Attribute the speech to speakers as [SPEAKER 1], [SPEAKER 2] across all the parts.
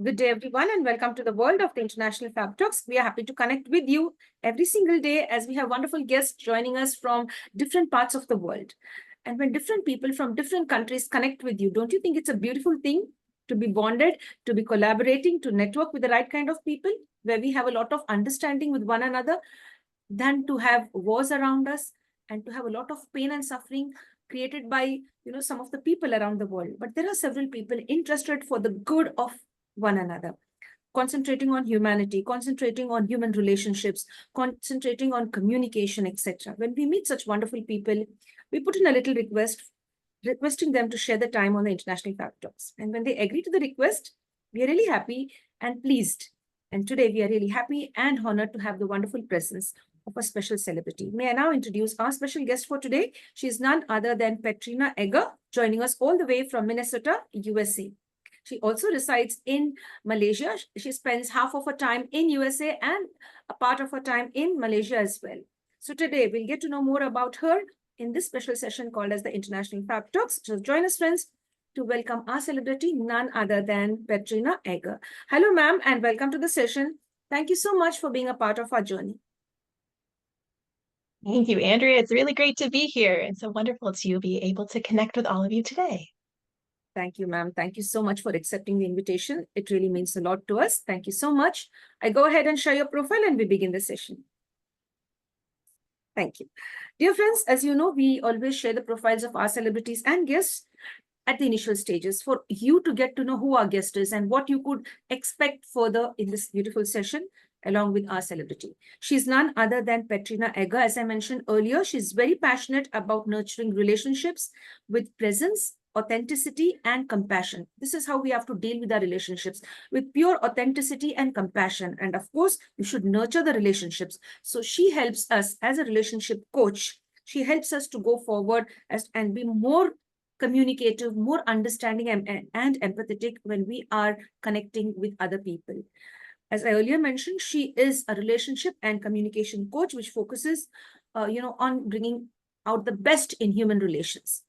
[SPEAKER 1] Good day, everyone, and welcome to the world of the International Fab Talks. We are happy to connect with you every single day as we have wonderful guests joining us from different parts of the world. And when different people from different countries connect with you, don't you think it's a beautiful thing to be bonded, to be collaborating, to network with the right kind of people, where we have a lot of understanding with one another, than to have wars around us and to have a lot of pain and suffering created by some of the people around the world. But there are several people interested for the good of one another, concentrating on humanity, concentrating on human relationships, concentrating on communication, etc. When we meet such wonderful people, we put in a little request, requesting them to share the time on the International Fab Talks. And when they agree to the request, we are really happy and pleased. And today we are really happy and honored to have the wonderful presence of a special celebrity. May I now introduce our special guest for today? She is none other than Petrina Eger, joining us all the way from Minnesota, USA. She also resides in Malaysia. She spends half of her time in USA and a part of her time in Malaysia as well. So today we'll get to know more about her in this special session called as the International Fab Talks. So join us, friends, to welcome our celebrity, none other than Petrina Eger. Hello, ma'am, and welcome to the session. Thank you so much for being a part of our journey.
[SPEAKER 2] Thank you, Andrea. It's really great to be here and so wonderful to be able to connect with all of you today.
[SPEAKER 1] Thank you, ma'am. Thank you so much for accepting the invitation. It really means a lot to us. Thank you so much. I go ahead and share your profile and we begin the session. Thank you. Dear friends, as you know, we always share the profiles of our celebrities and guests at the initial stages for you to get to know who our guest is and what you could expect further in this beautiful session along with our celebrity. She's none other than Petrina Eger. As I mentioned earlier, she's very passionate about nurturing relationships with presence, authenticity, and compassion. This is how we have to deal with our relationships, with pure authenticity and compassion. And of course, we should nurture the relationships. So she helps us as a relationship coach. She helps us to go forward and be more communicative, more understanding and empathetic when we are connecting with other people. As I earlier mentioned, she is a relationship and communication coach, which focuses, on bringing out the best in human relations.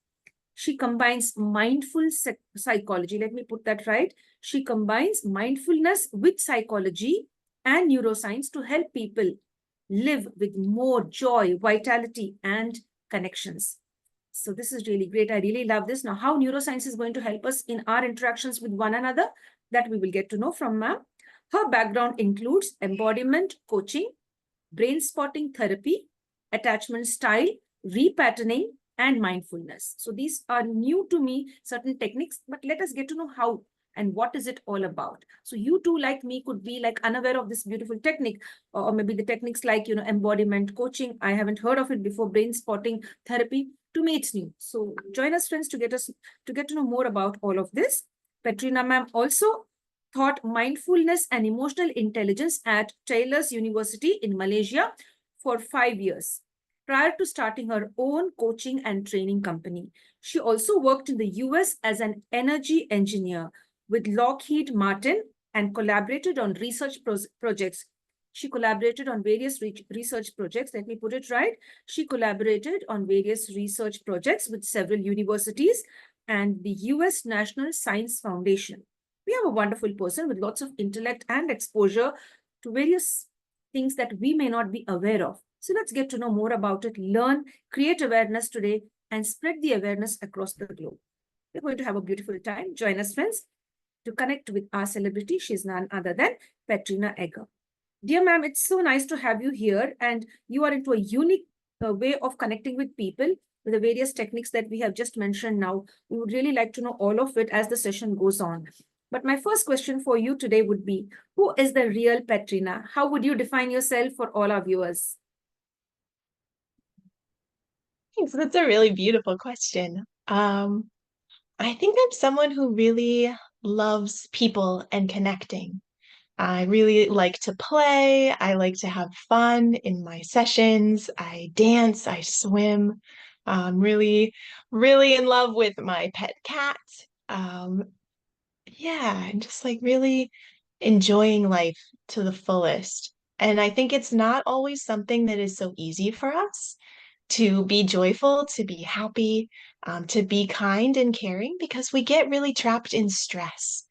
[SPEAKER 1] She combines mindful psychology. Let me put that right. She combines mindfulness with psychology and neuroscience to help people live with more joy, vitality, and connections. So this is really great. I really love this. Now, how neuroscience is going to help us in our interactions with one another, that we will get to know from ma'am. Her background includes embodiment coaching, brain spotting therapy, attachment style, repatterning, and mindfulness. So these are new to me, certain techniques, but let us get to know how and what is it all about. So you too, like me, could be like unaware of this beautiful technique, or maybe the techniques like, embodiment coaching. I haven't heard of it before. Brain spotting therapy. To me, it's new. So join us, friends, to get to know more about all of this. Petrina ma'am also taught mindfulness and emotional intelligence at Taylor's University in Malaysia for 5 years. Prior to starting her own coaching and training company, she also worked in the US as an energy engineer with Lockheed Martin and collaborated on research projects. She collaborated on various research projects. Let me put it right. She collaborated on various research projects with several universities and the US National Science Foundation. We have a wonderful person with lots of intellect and exposure to various things that we may not be aware of. So let's get to know more about it, learn, create awareness today, and spread the awareness across the globe. We're going to have a beautiful time. Join us, friends, to connect with our celebrity. She's none other than Petrina Eger. Dear ma'am, it's so nice to have you here, and you are into a unique way of connecting with people with the various techniques that we have just mentioned now. We would really like to know all of it as the session goes on. But my first question for you today would be, who is the real Petrina? How would you define yourself for all our viewers?
[SPEAKER 2] Thanks. That's a really beautiful question. I think I'm someone who really loves people and connecting. I really like to play. I like to have fun in my sessions. I dance, I swim. I'm really, really in love with my pet cat. Um, yeah, and just like really enjoying life to the fullest. And I think it's not always something that is so easy for us to be joyful, to be happy, to be kind and caring because we get really trapped in stress.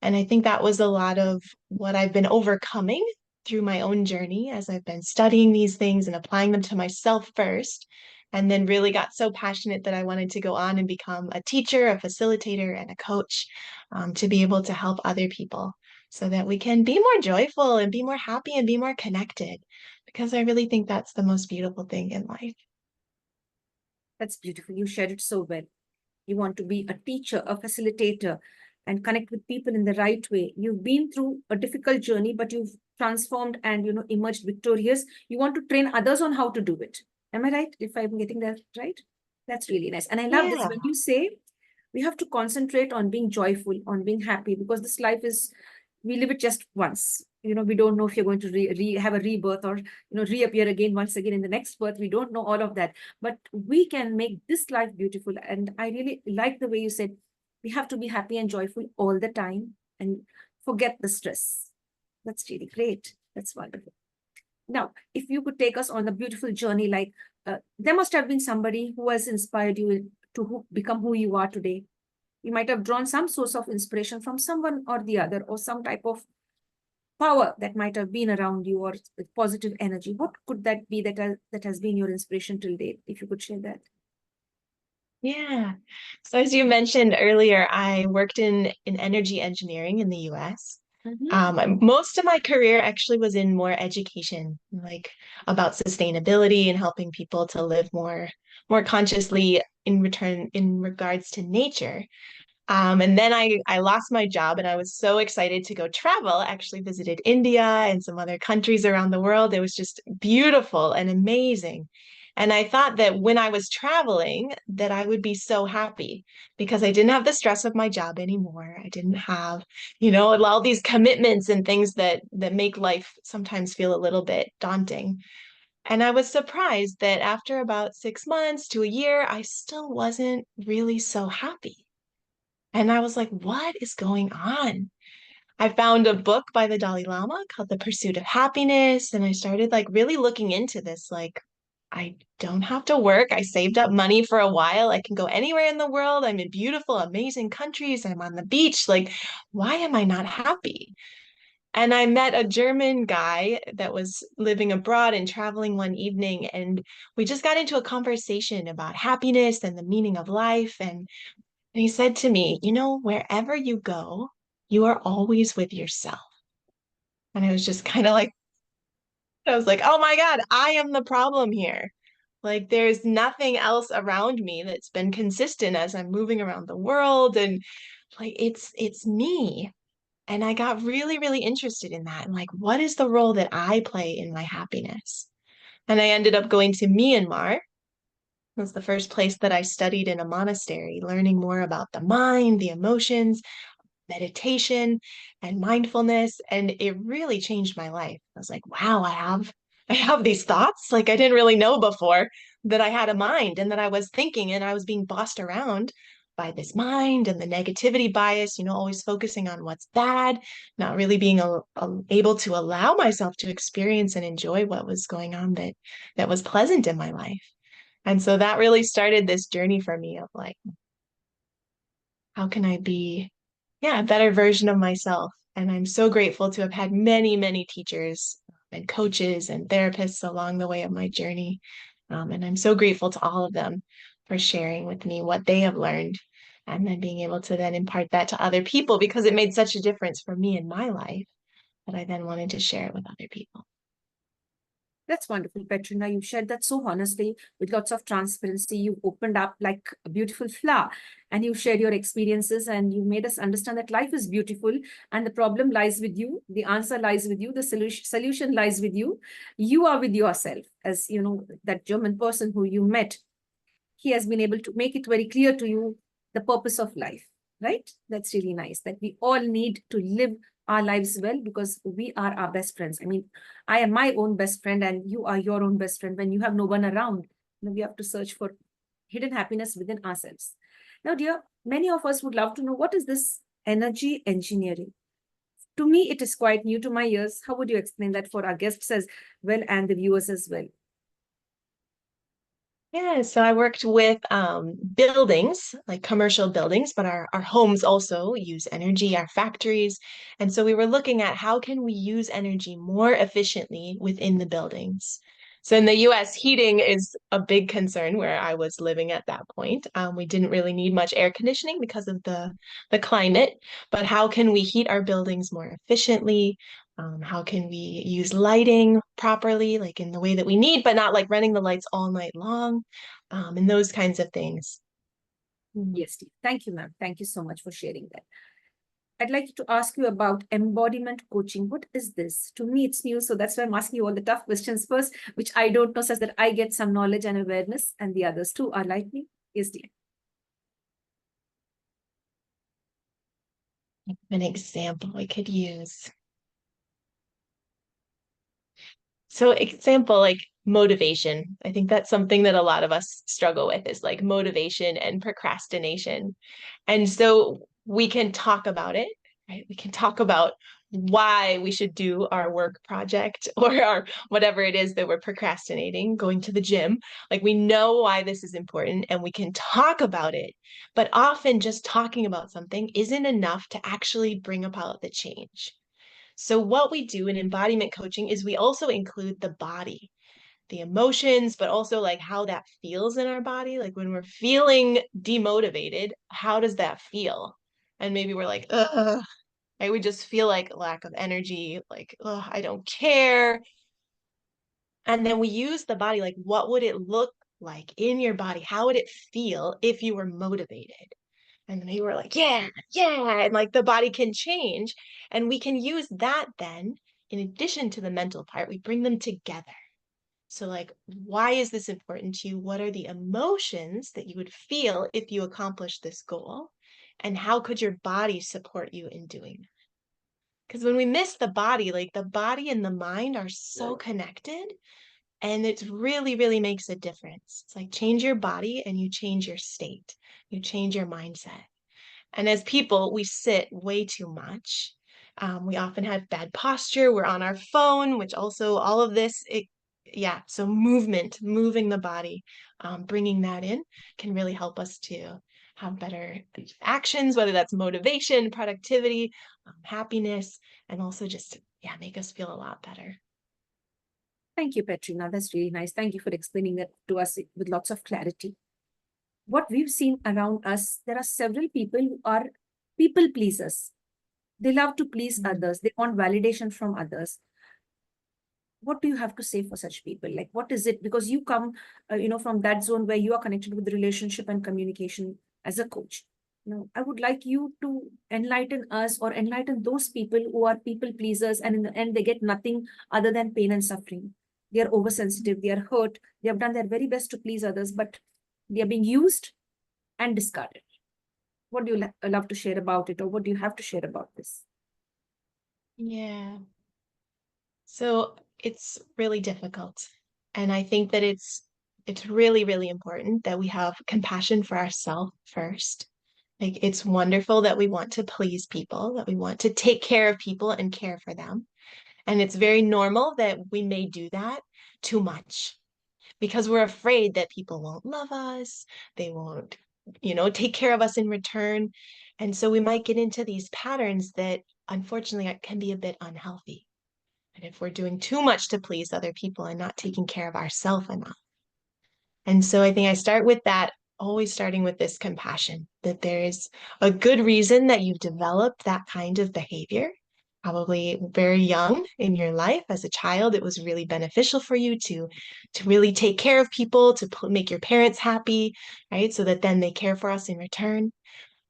[SPEAKER 2] And I think that was a lot of what I've been overcoming through my own journey as I've been studying these things and applying them to myself first. And then really got so passionate that I wanted to go on and become a teacher, a facilitator, and a coach to be able to help other people so that we can be more joyful and be more happy and be more connected. Because I really think that's the most beautiful thing in life.
[SPEAKER 1] That's beautiful. You shared it so well. You want to be a teacher, a facilitator, and connect with people in the right way. You've been through a difficult journey, but you've transformed and emerged victorious. You want to train others on how to do it. Am I right? If I'm getting that right? That's really nice. And I love this
[SPEAKER 2] Yeah.
[SPEAKER 1] when you say we have to concentrate on being joyful, on being happy, because this life is, we live it just once. We don't know if you're going to have a rebirth or reappear again once again in the next birth. We don't know all of that, but we can make this life beautiful. And I really like the way you said we have to be happy and joyful all the time and forget the stress. That's really great. That's wonderful. Now, if you could take us on a beautiful journey, like there must have been somebody who has inspired you to become who you are today. You might have drawn some source of inspiration from someone or the other, or some type of power that might have been around you, or positive energy. What could that be that has been your inspiration till date? If you could share that.
[SPEAKER 2] Yeah. So as you mentioned earlier, I worked in energy engineering in the US.
[SPEAKER 1] Mhm.
[SPEAKER 2] Most of my career actually was in more education, like about sustainability and helping people to live more consciously in regards to nature. And then I lost my job and I was so excited to go travel. I actually visited India and some other countries around the world. It was just beautiful and amazing. And I thought that when I was traveling, that I would be so happy because I didn't have the stress of my job anymore. I didn't have, all these commitments and things that make life sometimes feel a little bit daunting. And I was surprised that after about 6 months to a year, I still wasn't really so happy. And I was like, what is going on? I found a book by the Dalai Lama called The Pursuit of Happiness. And I started like really looking into this. Like, I don't have to work. I saved up money for a while. I can go anywhere in the world. I'm in beautiful, amazing countries. I'm on the beach. Like, why am I not happy? And I met a German guy that was living abroad and traveling one evening. And we just got into a conversation about happiness and the meaning of life. And he said to me, wherever you go, you are always with yourself. And I was just kind of like, I was like, oh my God, I am the problem here. Like there's nothing else around me that's been consistent as I'm moving around the world. And like it's me. And I got really, really interested in that. And like, what is the role that I play in my happiness? And I ended up going to Myanmar. It was the first place that I studied in a monastery, learning more about the mind, the emotions, meditation and mindfulness, and it really changed my life. I was like, wow, I have these thoughts like I didn't really know before that I had a mind and that I was thinking and I was being bossed around by this mind and the negativity bias, always focusing on what's bad, not really being able to allow myself to experience and enjoy what was going on that was pleasant in my life. And so that really started this journey for me of like, how can I be, yeah, a better version of myself? And I'm so grateful to have had many, many teachers and coaches and therapists along the way of my journey. And I'm so grateful to all of them for sharing with me what they have learned and then being able to then impart that to other people because it made such a difference for me in my life that I then wanted to share it with other people.
[SPEAKER 1] That's wonderful, Petrina. You shared that so honestly with lots of transparency. You opened up like a beautiful flower and you shared your experiences and you made us understand that life is beautiful and the problem lies with you. The answer lies with you. The solution lies with you. You are with yourself. As you know, that German person who you met, he has been able to make it very clear to you the purpose of life, right? That's really nice that we all need to live our lives well because we are our best friends. I mean, I am my own best friend and you are your own best friend. When you have no one around, we have to search for hidden happiness within ourselves. Now, dear, many of us would love to know what is this energy engineering? To me, it is quite new to my ears. How would you explain that for our guests as well and the viewers as well?
[SPEAKER 2] Yeah, so I worked with buildings, like commercial buildings, but our homes also use energy, our factories. And so we were looking at how can we use energy more efficiently within the buildings. So in the US, heating is a big concern where I was living at that point. We didn't really need much air conditioning because of the climate, but how can we heat our buildings more efficiently? How can we use lighting properly, like in the way that we need, but not like running the lights all night long, and those kinds of things.
[SPEAKER 1] Yes, Steve. Thank you, ma'am. Thank you so much for sharing that. I'd like to ask you about embodiment coaching. What is this? To me, it's new. So that's why I'm asking you all the tough questions first, which I don't know, such that I get some knowledge and awareness, and the others too are like me. Yes, dear.
[SPEAKER 2] An example I could use. So, example, like motivation. I think that's something that a lot of us struggle with is like motivation and procrastination. And so we can talk about it, right? We can talk about why we should do our work project or our whatever it is that we're procrastinating, going to the gym. Like we know why this is important and we can talk about it. But often just talking about something isn't enough to actually bring about the change. So, what we do in embodiment coaching is we also include the body, the emotions, but also like how that feels in our body. Like when we're feeling demotivated, how does that feel? And maybe we're like, ugh, right? We just feel like lack of energy, like, ugh, I don't care. And then we use the body, like, what would it look like in your body? How would it feel if you were motivated? And then they were like, yeah, yeah. And like the body can change. And we can use that then, in addition to the mental part, we bring them together. So, like, why is this important to you? What are the emotions that you would feel if you accomplish this goal? And how could your body support you in doing that? Because when we miss the body, like the body and the mind are so connected, and it really, really makes a difference. It's like change your body and you change your state, you change your mindset. And as people, we sit way too much. We often have bad posture. We're on our phone, which also all of this, yeah. So movement, moving the body, bringing that in can really help us to have better actions, whether that's motivation, productivity, happiness, and also just, yeah, make us feel a lot better.
[SPEAKER 1] Thank you, Petrina. That's really nice. Thank you for explaining that to us with lots of clarity. What we've seen around us, there are several people who are people pleasers. They love to please
[SPEAKER 2] Mm.
[SPEAKER 1] others. They want validation from others. What do you have to say for such people? Like, what is it? Because you come, from that zone where you are connected with the relationship and communication as a coach. I would like you to enlighten us or enlighten those people who are people pleasers, and in the end, they get nothing other than pain and suffering. They are oversensitive. They are hurt. They have done their very best to please others, but they are being used and discarded. What do you love to share about it, or what do you have to share about this?
[SPEAKER 2] Yeah. So it's really difficult. And I think that it's really, really important that we have compassion for ourselves first. Like it's wonderful that we want to please people, that we want to take care of people and care for them. And it's very normal that we may do that too much because we're afraid that people won't love us, they won't, take care of us in return. And so we might get into these patterns that unfortunately can be a bit unhealthy. And if we're doing too much to please other people and not taking care of ourselves enough. And so I think I start with that, always starting with this compassion that there is a good reason that you've developed that kind of behavior. Probably very young in your life as a child, it was really beneficial for you to really take care of people, to make your parents happy, right? So that then they care for us in return.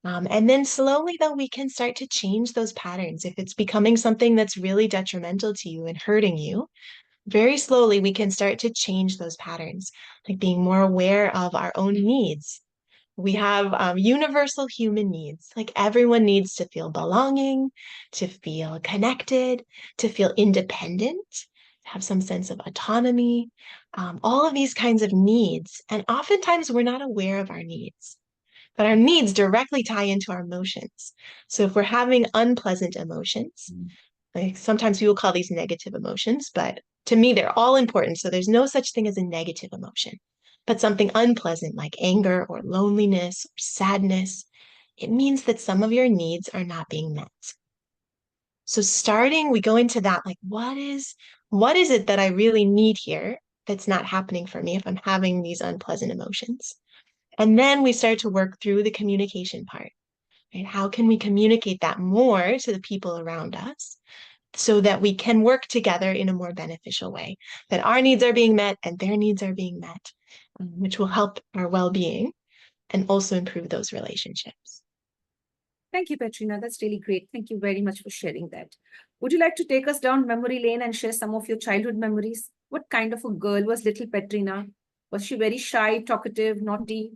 [SPEAKER 2] And then slowly, though, we can start to change those patterns. If it's becoming something that's really detrimental to you and hurting you, very slowly we can start to change those patterns, like being more aware of our own needs. We have universal human needs. Like everyone needs to feel belonging, to feel connected, to feel independent, have some sense of autonomy, all of these kinds of needs. And oftentimes we're not aware of our needs. But our needs directly tie into our emotions. So if we're having unpleasant emotions, like sometimes people call these negative emotions, but to me, they're all important. So there's no such thing as a negative emotion. But something unpleasant like anger or loneliness or sadness, it means that some of your needs are not being met. So starting, we go into that like, what is it that I really need here that's not happening for me if I'm having these unpleasant emotions? And then we start to work through the communication part, right? How can we communicate that more to the people around us so that we can work together in a more beneficial way, that our needs are being met and their needs are being met, which will help our well-being and also improve those relationships.
[SPEAKER 1] Thank you, Petrina. That's really great. Thank you very much for sharing that. Would you like to take us down memory lane and share some of your childhood memories? What kind of a girl was little Petrina? Was she very shy, talkative, naughty?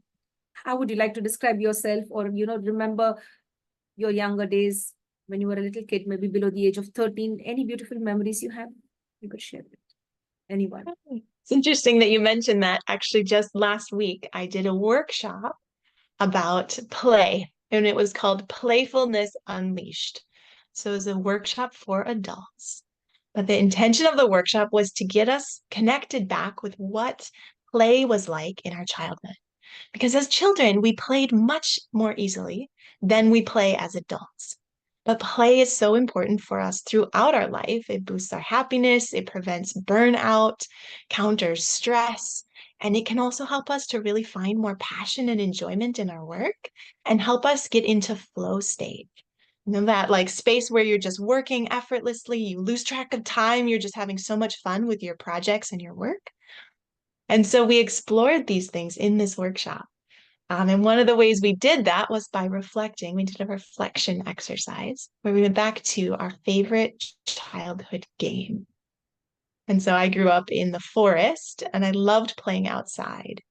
[SPEAKER 1] How would you like to describe yourself, or remember your younger days when you were a little kid, maybe below the age of 13? Any beautiful memories you have? You could share with anyone.
[SPEAKER 2] It's interesting that you mentioned that. Actually, just last week, I did a workshop about play, and it was called Playfulness Unleashed. So it was a workshop for adults. But the intention of the workshop was to get us connected back with what play was like in our childhood. Because as children, we played much more easily than we play as adults. But play is so important for us throughout our life. It boosts our happiness, it prevents burnout, counters stress, and it can also help us to really find more passion and enjoyment in our work and help us get into flow state. You know, that like space where you're just working effortlessly, you lose track of time, you're just having so much fun with your projects and your work. And so we explored these things in this workshop. And one of the ways we did that was by reflecting. We did a reflection exercise where we went back to our favorite childhood game. And so I grew up in the forest and I loved playing outside.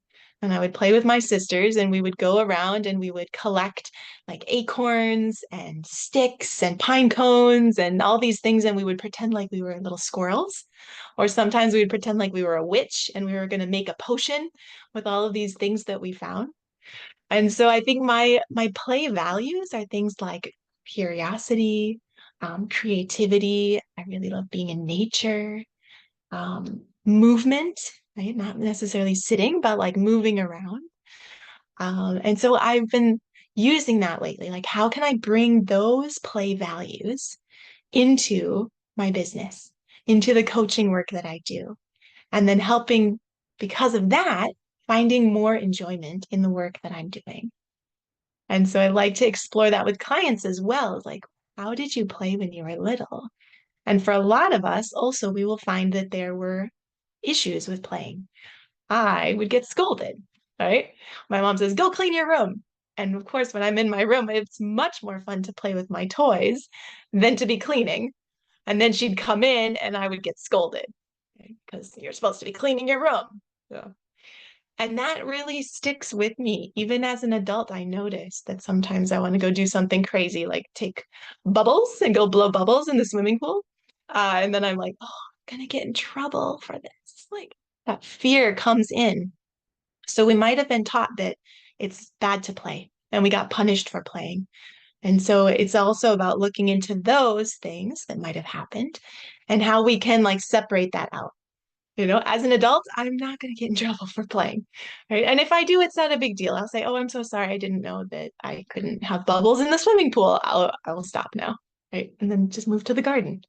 [SPEAKER 2] And I would play with my sisters and we would go around and we would collect like acorns and sticks and pine cones and all these things. And we would pretend like we were little squirrels. Or sometimes we would pretend like we were a witch and we were going to make a potion with all of these things that we found. And so I think my play values are things like curiosity, creativity. I really love being in nature, movement, right? Not necessarily sitting, but like moving around. And so I've been using that lately. Like, how can I bring those play values into my business, into the coaching work that I do, and then helping, because of that, finding more enjoyment in the work that I'm doing. And so I like to explore that with clients as well. Like, how did you play when you were little? And for a lot of us, also, we will find that there were issues with playing. I would get scolded, right? My mom says, go clean your room. And of course, when I'm in my room, it's much more fun to play with my toys than to be cleaning. And then she'd come in and I would get scolded because you're supposed to be cleaning your room. So and that really sticks with me. Even as an adult, I notice that sometimes I want to go do something crazy, like take bubbles and go blow bubbles in the swimming pool. And then I'm like, oh, I'm gonna get in trouble for this. Like that fear comes in. So we might have been taught that it's bad to play and we got punished for playing. And so it's also about looking into those things that might have happened and how we can like separate that out. You know, as an adult, I'm not going to get in trouble for playing, right? And if I do, it's not a big deal. I'll say, "Oh, I'm so sorry. I didn't know that I couldn't have bubbles in the swimming pool. I will stop now." Right? And then just move to the garden.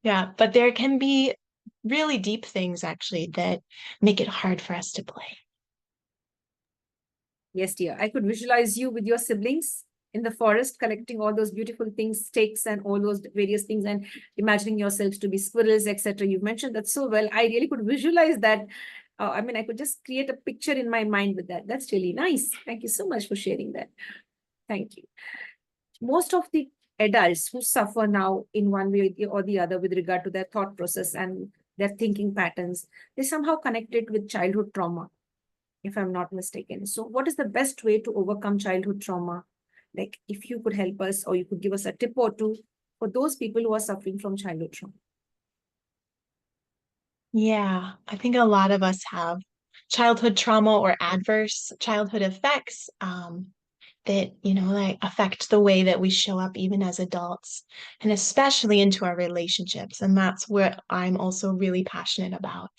[SPEAKER 2] Yeah, but there can be really deep things actually that make it hard for us to play.
[SPEAKER 1] Yes, dear. I could visualize you with your siblings in the forest collecting all those beautiful things, sticks and all those various things, and imagining yourselves to be squirrels, etc. You've mentioned that so well. I really could visualize that. I mean, I could just create a picture in my mind with that. That's really nice. Thank you so much for sharing that. Thank you. Most of the adults who suffer now in one way or the other with regard to their thought process and their thinking patterns, they somehow connected with childhood trauma, if I'm not mistaken. So what is the best way to overcome childhood trauma? Like if you could help us or you could give us a tip or two for those people who are suffering from childhood trauma.
[SPEAKER 2] Yeah, I think a lot of us have childhood trauma or adverse childhood effects. That, you know, like affect the way that we show up even as adults and especially into our relationships. And that's what I'm also really passionate about.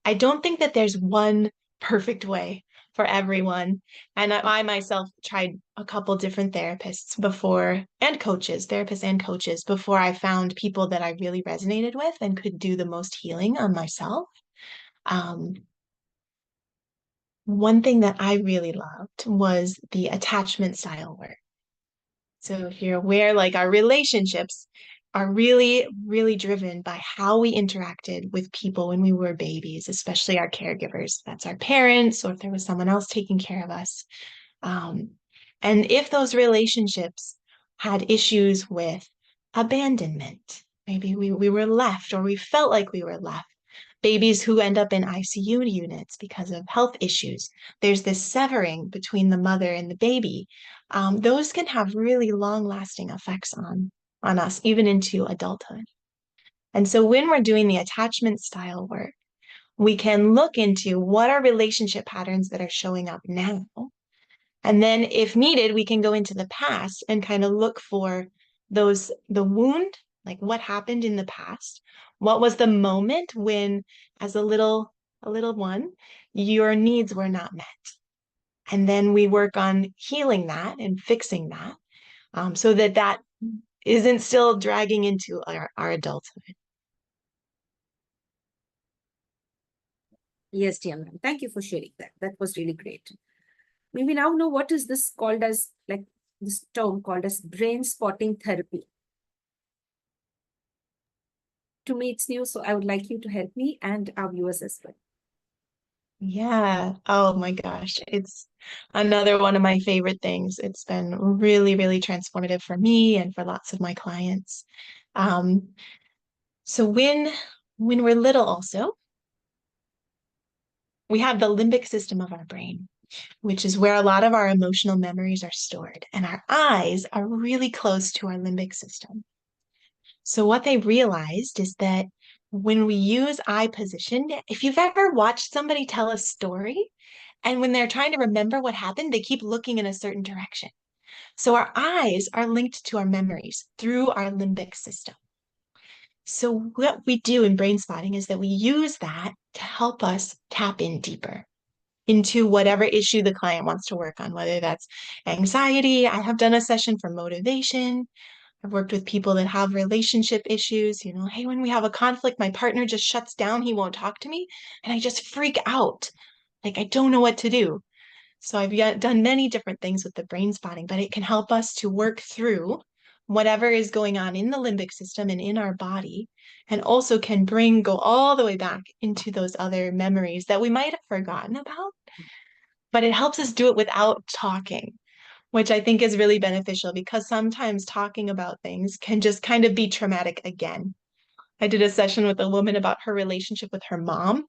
[SPEAKER 2] I don't think that there's one perfect way for everyone. And I myself tried a couple different therapists before, and coaches, therapists and coaches, before I found people that I really resonated with and could do the most healing on myself. Um, One thing that I really loved was the attachment style work. So if you're aware, like our relationships are really, really driven by how we interacted with people when we were babies, especially our caregivers. That's our parents, or if there was someone else taking care of us. Um, and if those relationships had issues with abandonment, maybe we were left or we felt like we were left, babies who end up in ICU units because of health issues. There's this severing between the mother and the baby. Those can have really long-lasting effects on us, even into adulthood. And so when we're doing the attachment style work, we can look into what are relationship patterns that are showing up now. And then if needed, we can go into the past and kind of look for the wound, like what happened in the past. What was the moment when, as a little one, your needs were not met? And then we work on healing that and fixing that, so that that isn't still dragging into our adulthood.
[SPEAKER 1] Yes, dear ma'am. Thank you for sharing that. That was really great. We now know what is this called as, like this term called as brain spotting therapy. To me, it's new, so I would like you to help me and our viewers as well.
[SPEAKER 2] Yeah. Oh my gosh. It's another one of my favorite things. It's been really, really transformative for me and for lots of my clients. Um, so when we're little also, we have the limbic system of our brain, which is where a lot of our emotional memories are stored. And our eyes are really close to our limbic system. So what they realized is that when we use eye position, if you've ever watched somebody tell a story, and when they're trying to remember what happened, they keep looking in a certain direction. So our eyes are linked to our memories through our limbic system. So what we do in brain spotting is that we use that to help us tap in deeper into whatever issue the client wants to work on, whether that's anxiety. I have done a session for motivation. I've worked with people that have relationship issues. You know, hey, when we have a conflict, my partner just shuts down. He won't talk to me. And I just freak out. Like, I don't know what to do. So I've done many different things with the brain spotting, but it can help us to work through whatever is going on in the limbic system and in our body, and also can go all the way back into those other memories that we might have forgotten about. But it helps us do it without talking, which I think is really beneficial because sometimes talking about things can just kind of be traumatic again. I did a session with a woman about her relationship with her mom.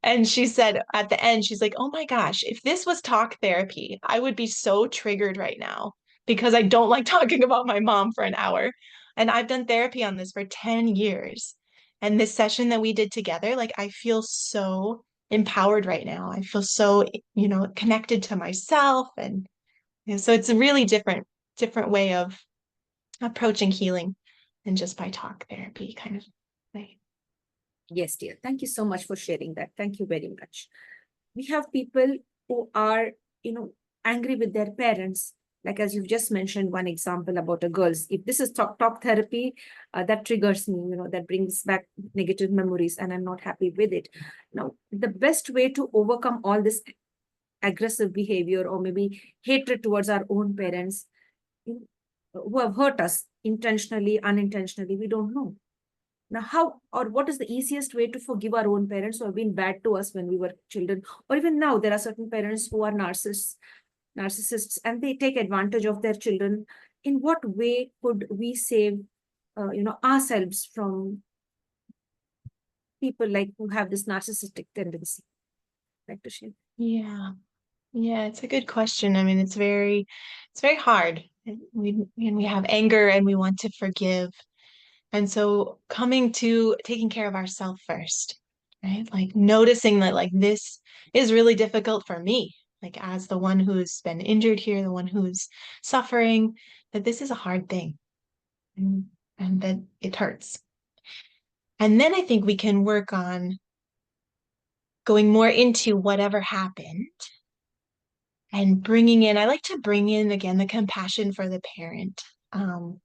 [SPEAKER 2] And she said at the end, she's like, oh my gosh, if this was talk therapy, I would be so triggered right now because I don't like talking about my mom for an hour. And I've done therapy on this for 10 years. And this session that we did together, like I feel so empowered right now. I feel so, connected to myself. And so it's a really different way of approaching healing than just by talk therapy kind of way.
[SPEAKER 1] Yes, dear. Thank you so much for sharing that. Thank you very much. We have people who are, angry with their parents. Like as you've just mentioned, one example about a girl's. If this is talk therapy, that triggers me, that brings back negative memories and I'm not happy with it. Now, the best way to overcome all this aggressive behavior or maybe hatred towards our own parents, who have hurt us intentionally, unintentionally, we don't know. Now, how or what is the easiest way to forgive our own parents who have been bad to us when we were children? Or even now, there are certain parents who are narcissists, and they take advantage of their children. In what way could we save, ourselves from people like who have this narcissistic tendency? Like to share.
[SPEAKER 2] Yeah. Yeah, it's a good question. I mean, it's very hard. We have anger and we want to forgive. And so coming to taking care of ourselves first, right? Like noticing that like this is really difficult for me, like as the one who's been injured here, the one who's suffering, that this is a hard thing and, and that it hurts. And then I think we can work on going more into whatever happened and bringing in, I like to bring in again the compassion for the parent.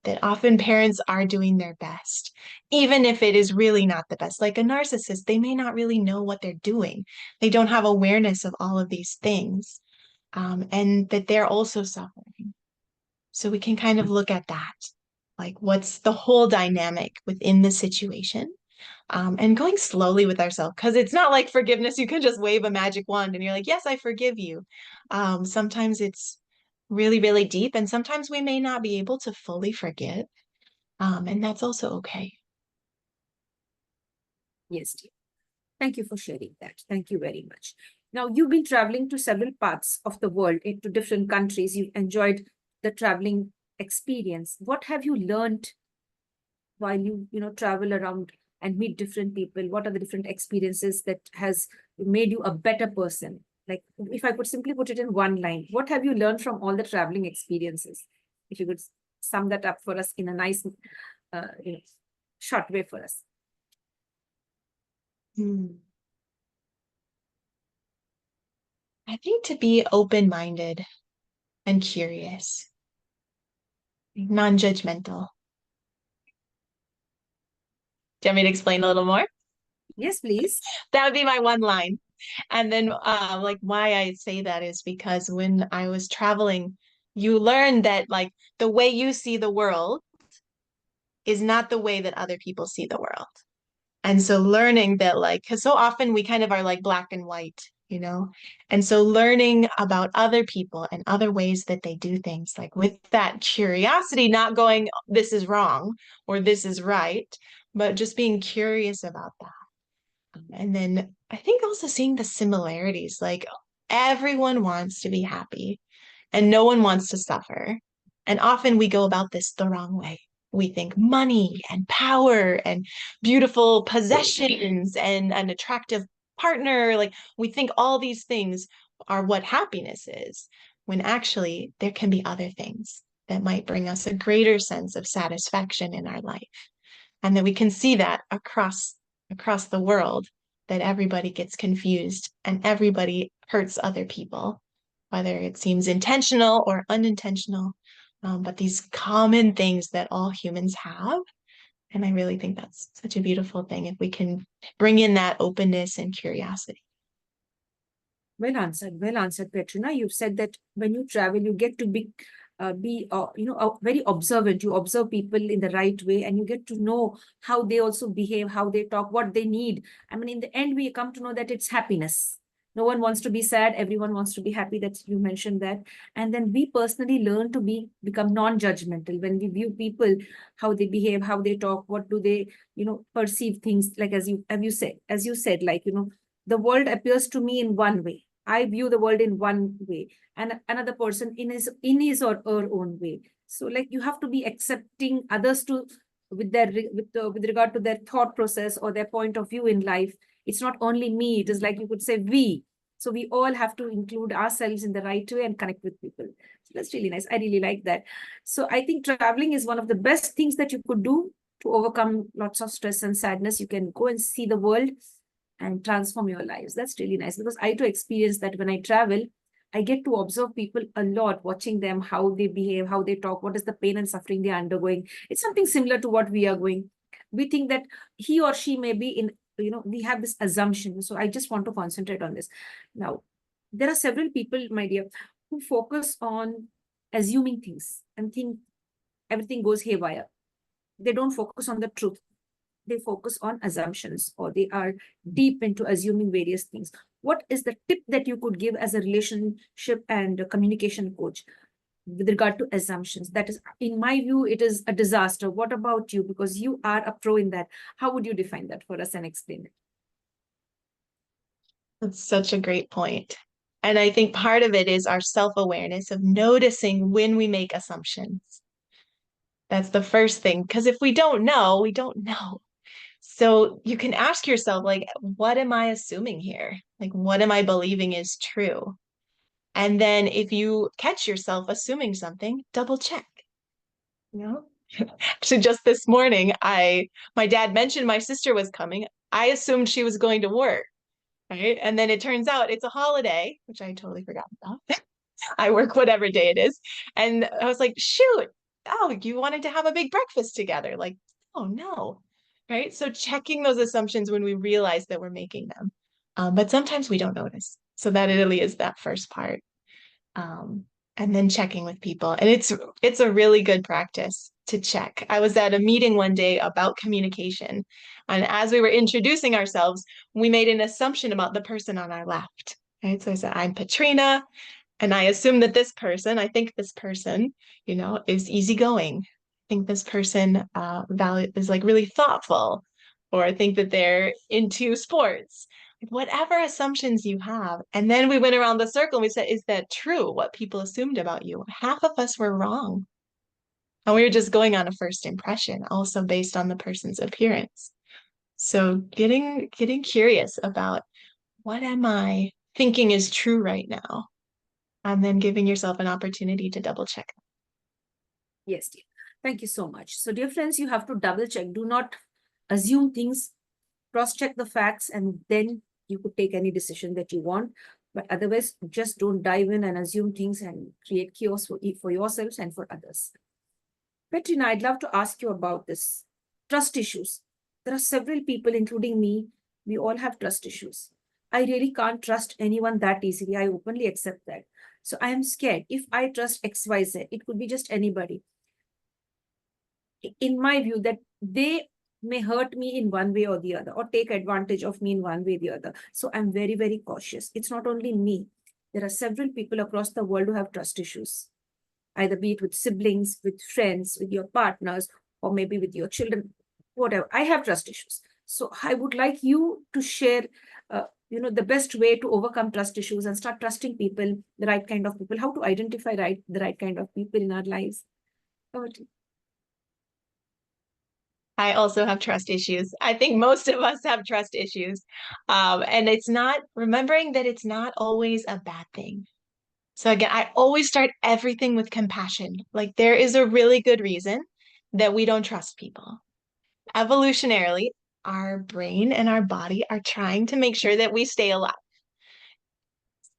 [SPEAKER 2] That often parents are doing their best, even if it is really not the best. Like a narcissist, they may not really know what they're doing. They don't have awareness of all of these things, and that they're also suffering. So we can kind of look at that, like what's the whole dynamic within the situation, and going slowly with ourselves because it's not like forgiveness. You can just wave a magic wand and you're like, yes, I forgive you. Sometimes it's really, really deep, and sometimes we may not be able to fully forgive, and that's also okay.
[SPEAKER 1] Yes, dear. Thank you for sharing that. Thank you very much. Now, you've been traveling to several parts of the world, into different countries. You've enjoyed the traveling experience. What have you learned while you travel around and meet different people? What are the different experiences that has made you a better person? Like, if I could simply put it in one line, what have you learned from all the traveling experiences? If you could sum that up for us in a nice, uh, you know, short way for us.
[SPEAKER 2] Hmm. I think to be open-minded and curious, non-judgmental. Do you want me to explain a little more?
[SPEAKER 1] Yes, please.
[SPEAKER 2] That would be my one line. And then, like, why I say that is because when I was traveling, you learn that, like, the way you see the world is not the way that other people see the world. And so, learning that, like, because so often we kind of are like black and white, you know? And so, learning about other people and other ways that they do things, like with that curiosity, not going, this is wrong or this is right, but just being curious about that. And then I think also seeing the similarities, like everyone wants to be happy and no one wants to suffer. And often we go about this the wrong way. We think money and power and beautiful possessions and an attractive partner. Like we think all these things are what happiness is, when actually there can be other things that might bring us a greater sense of satisfaction in our life, and that we can see that across the world, that everybody gets confused and everybody hurts other people, whether it seems intentional or unintentional, but these common things that all humans have. And I really think that's such a beautiful thing if we can bring in that openness and curiosity.
[SPEAKER 1] Well answered, Petrina. You've said that when you travel, you get to very observant. You observe people in the right way, and you get to know how they also behave, how they talk, what they need. I mean, in the end, we come to know that it's happiness. No one wants to be sad. Everyone wants to be happy. That you mentioned that. And then we personally learn to become non-judgmental when we view people, how they behave, how they talk, what do they, perceive things, like as you said, like, the world appears to me in one way. I view the world in one way, and another person in his or her own way. So, like, you have to be accepting others to with regard to their thought process or their point of view in life. It's not only me. It is like you could say we. So we all have to include ourselves in the right way and connect with people. So that's really nice. I really like that. So I think traveling is one of the best things that you could do to overcome lots of stress and sadness. You can go and see the world and transform your lives. That's really nice, because I too experience that when I travel. I get to observe people a lot, watching them, how they behave, how they talk, what is the pain and suffering they're undergoing. It's something similar to what we are going. We think that he or she may be in, we have this assumption. So I just want to concentrate on this. Now, there are several people, my dear, who focus on assuming things and think everything goes haywire. They don't focus on the truth. They focus on assumptions, or they are deep into assuming various things. What is the tip that you could give as a relationship and a communication coach with regard to assumptions? That is, in my view, it is a disaster. What about you? Because you are a pro in that. How would you define that for us and explain it?
[SPEAKER 2] That's such a great point. And I think part of it is our self-awareness of noticing when we make assumptions. That's the first thing. Because if we don't know, we don't know. So you can ask yourself, like, what am I assuming here? Like, what am I believing is true? And then if you catch yourself assuming something, double check. You know? Actually, just this morning, my dad mentioned my sister was coming. I assumed she was going to work. right? And then it turns out it's a holiday, which I totally forgot about. I work whatever day it is. And I was like, shoot, oh, you wanted to have a big breakfast together. Like, oh no. Right. So checking those assumptions when we realize that we're making them. But sometimes we don't notice. So that really is that first part. Um, and then checking with people. And it's a really good practice to check. I was at a meeting one day about communication. And as we were introducing ourselves, we made an assumption about the person on our left. Right. So I said, I'm Petrina. And I assume that I think this person, is easygoing. I think this person is like really thoughtful, or I think that they're into sports. Whatever assumptions you have. And then we went around the circle and we said, is that true? What people assumed about you? Half of us were wrong. And we were just going on a first impression, also based on the person's appearance. So getting curious about what am I thinking is true right now? And then giving yourself an opportunity to double check.
[SPEAKER 1] Yes, dear. Thank you so much. So, dear friends, you have to double check. Do not assume things, cross check the facts, and then you could take any decision that you want. But otherwise, just don't dive in and assume things and create chaos for yourselves and for others. Petrina, I'd love to ask you about this trust issues. There are several people, including me, we all have trust issues. I really can't trust anyone that easily. I openly accept that. So I am scared. If I trust XYZ, it could be just anybody. In my view, that they may hurt me in one way or the other, or take advantage of me in one way or the other. So I'm very, very cautious. It's not only me. There are several people across the world who have trust issues, either be it with siblings, with friends, with your partners, or maybe with your children, whatever. I have trust issues. So I would like you to share, the best way to overcome trust issues and start trusting people, the right kind of people, how to identify the right kind of people in our lives. Over to you.
[SPEAKER 2] I also have trust issues. I think most of us have trust issues. And remembering that it's not always a bad thing. So again, I always start everything with compassion. Like there is a really good reason that we don't trust people. Evolutionarily, our brain and our body are trying to make sure that we stay alive.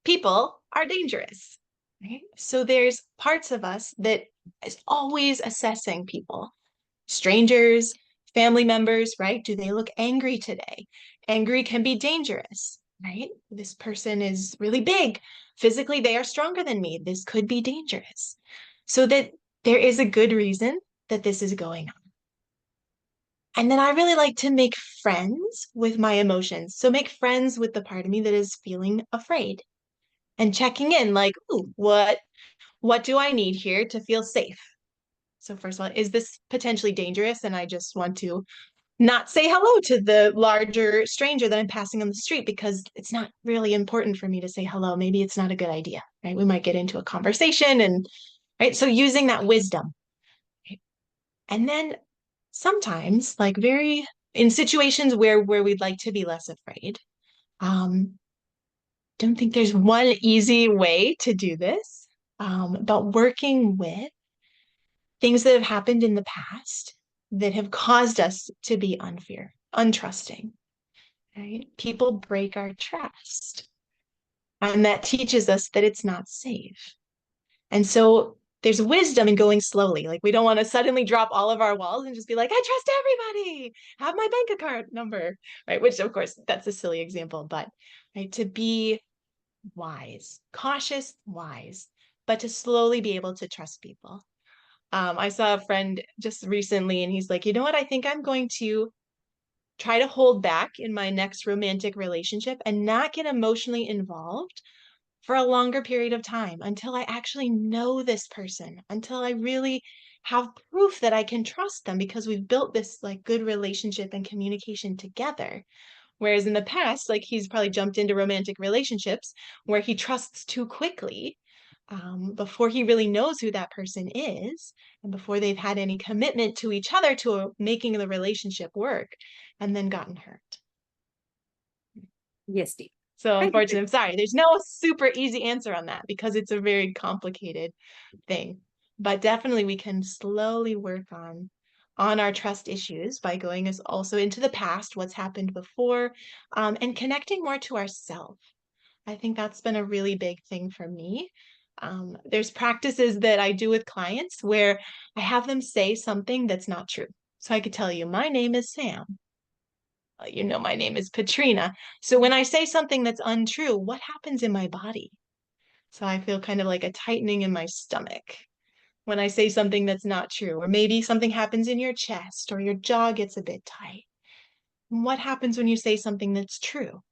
[SPEAKER 2] People are dangerous, right? So there's parts of us that is always assessing people, strangers, family members, right? Do they look angry today? Angry can be dangerous, right? This person is really big. Physically, they are stronger than me. This could be dangerous. So that there is a good reason that this is going on. And then I really like to make friends with my emotions. So make friends with the part of me that is feeling afraid and checking in like, ooh, what do I need here to feel safe? So first of all, is this potentially dangerous? And I just want to not say hello to the larger stranger that I'm passing on the street because it's not really important for me to say hello. Maybe it's not a good idea, right? We might get into a conversation and right. So using that wisdom. Right? And then sometimes, like very in situations where we'd like to be less afraid, don't think there's one easy way to do this. But working with things that have happened in the past that have caused us to be untrusting, right? People break our trust. And that teaches us that it's not safe. And so there's wisdom in going slowly. Like we don't want to suddenly drop all of our walls and just be like, I trust everybody, have my bank account number, right? Which of course that's a silly example, but right, to be wise, cautious, wise, but to slowly be able to trust people. I saw a friend just recently and he's like, you know what? I think I'm going to try to hold back in my next romantic relationship and not get emotionally involved for a longer period of time until I actually know this person, until I really have proof that I can trust them because we've built this like good relationship and communication together. Whereas in the past, like he's probably jumped into romantic relationships where he trusts too quickly before he really knows who that person is and before they've had any commitment to each other to making the relationship work and then gotten hurt.
[SPEAKER 1] Yes, Steve.
[SPEAKER 2] So
[SPEAKER 1] Thank you.
[SPEAKER 2] unfortunately, I'm sorry, there's no super easy answer on that because it's a very complicated thing. But definitely we can slowly work on on our trust issues by going as also into the past, what's happened before, and connecting more to ourselves. I think that's been a really big thing for me. There's practices that I do with clients where I have them say something that's not true. So I could tell you, my name is Sam. My name is Petrina. So when I say something that's untrue, what happens in my body? So I feel kind of like a tightening in my stomach when I say something that's not true, or maybe something happens in your chest or your jaw gets a bit tight. What happens when you say something that's true?